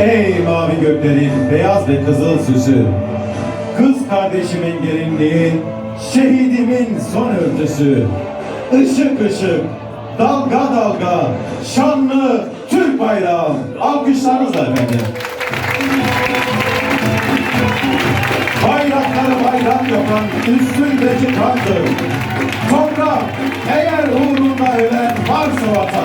Ey mavi göklerin beyaz ve kızıl süsü, kız kardeşimin gelinliği, şehidimin son örtüsü, ışık ışık, dalga dalga, şanlı Türk bayrağı. Alkışlarınızla efendim. Bayrakları bayrak yapan üstündeki kandır. Toprak, eğer uğrunda ölen varsa vatan,